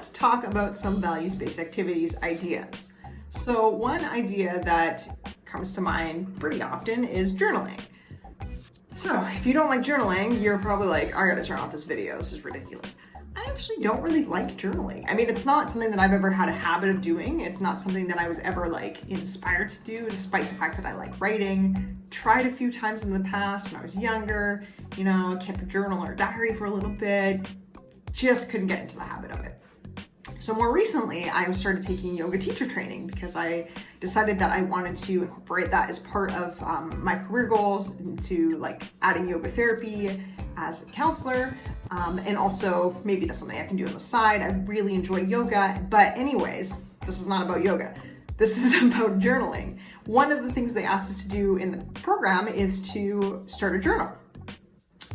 let's talk about some values-based activities ideas. So one idea that comes to mind pretty often is journaling. So if you don't like journaling, you're probably like, I gotta turn off this video, this is ridiculous. I actually don't really like journaling. I mean, it's not something that I've ever had a habit of doing. It's not something that I was ever like inspired to do, despite the fact that I like writing. Tried a few times in the past when I was younger, you know, kept a journal or a diary for a little bit, just couldn't get into the habit of it. So more recently, I started taking yoga teacher training because I decided that I wanted to incorporate that as part of my career goals into like adding yoga therapy as a counselor. And also maybe that's something I can do on the side. I really enjoy yoga, but anyways, this is not about yoga. This is about journaling. One of the things they asked us to do in the program is to start a journal.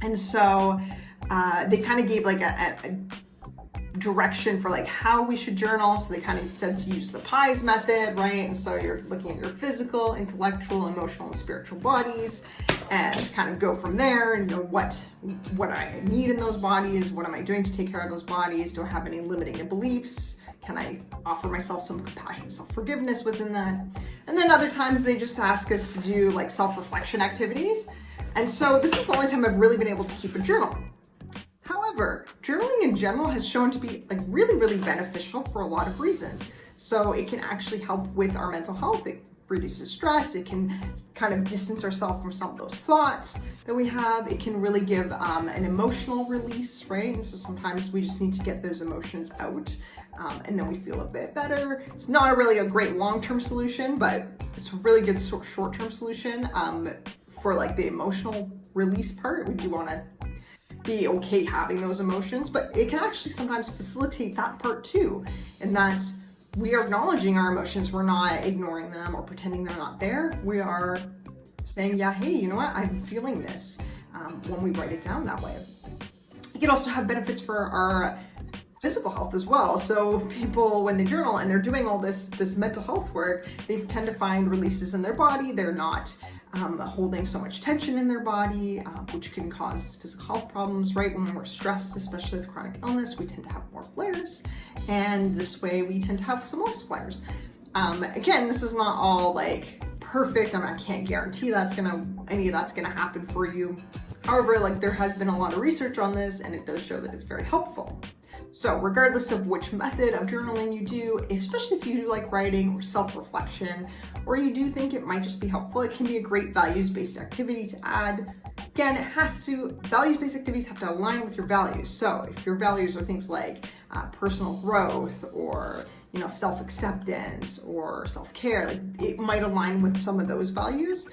And so they kind of gave like a direction for like how we should journal. So they kind of said to use the PIES method, right? And so you're looking at your physical, intellectual, emotional, and spiritual bodies and kind of go from there and know what I need in those bodies. What am I doing to take care of those bodies? Do I have any limiting beliefs? Can I offer myself some compassion, self-forgiveness within that? And then other times they just ask us to do like self-reflection activities. And so this is the only time I've really been able to keep a journal. However, journaling in general has shown to be like really, really beneficial for a lot of reasons. So it can actually help with our mental health. It reduces stress. It can kind of distance ourselves from some of those thoughts that we have. It can really give an emotional release, right? And so sometimes we just need to get those emotions out and then we feel a bit better. It's not really a great long-term solution, but it's a really good short-term solution for like the emotional release part. We do want to be okay having those emotions, but it can actually sometimes facilitate that part too, in that we are acknowledging our emotions. We're not ignoring them or pretending they're not there. We are saying, yeah, hey, you know what? I'm feeling this when we write it down that way. It can also have benefits for our physical health as well. So people, when they journal and they're doing all this mental health work, they tend to find releases in their body. They're not holding so much tension in their body, which can cause physical health problems, right? When we're stressed, especially with chronic illness, we tend to have more flares. And this way we tend to have some less flares. Again, this is not all like perfect. I can't guarantee any of that's gonna happen for you. However, like there has been a lot of research on this and it does show that it's very helpful. So regardless of which method of journaling you do, especially if you do like writing or self-reflection, or you do think it might just be helpful, it can be a great values-based activity to add. Again, values-based activities have to align with your values. So if your values are things like personal growth or self-acceptance or self-care, like it might align with some of those values.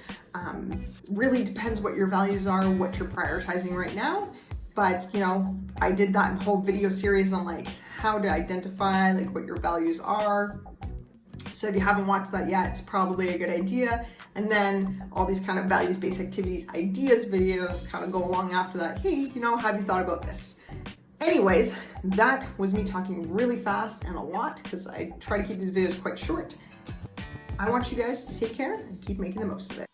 Really depends what your values are, what you're prioritizing right now. But, I did that whole video series on like how to identify like what your values are. So if you haven't watched that yet, it's probably a good idea. And then all these kind of values-based activities, ideas videos kind of go along after that. Hey, have you thought about this? Anyways, that was me talking really fast and a lot because I try to keep these videos quite short. I want you guys to take care and keep making the most of it.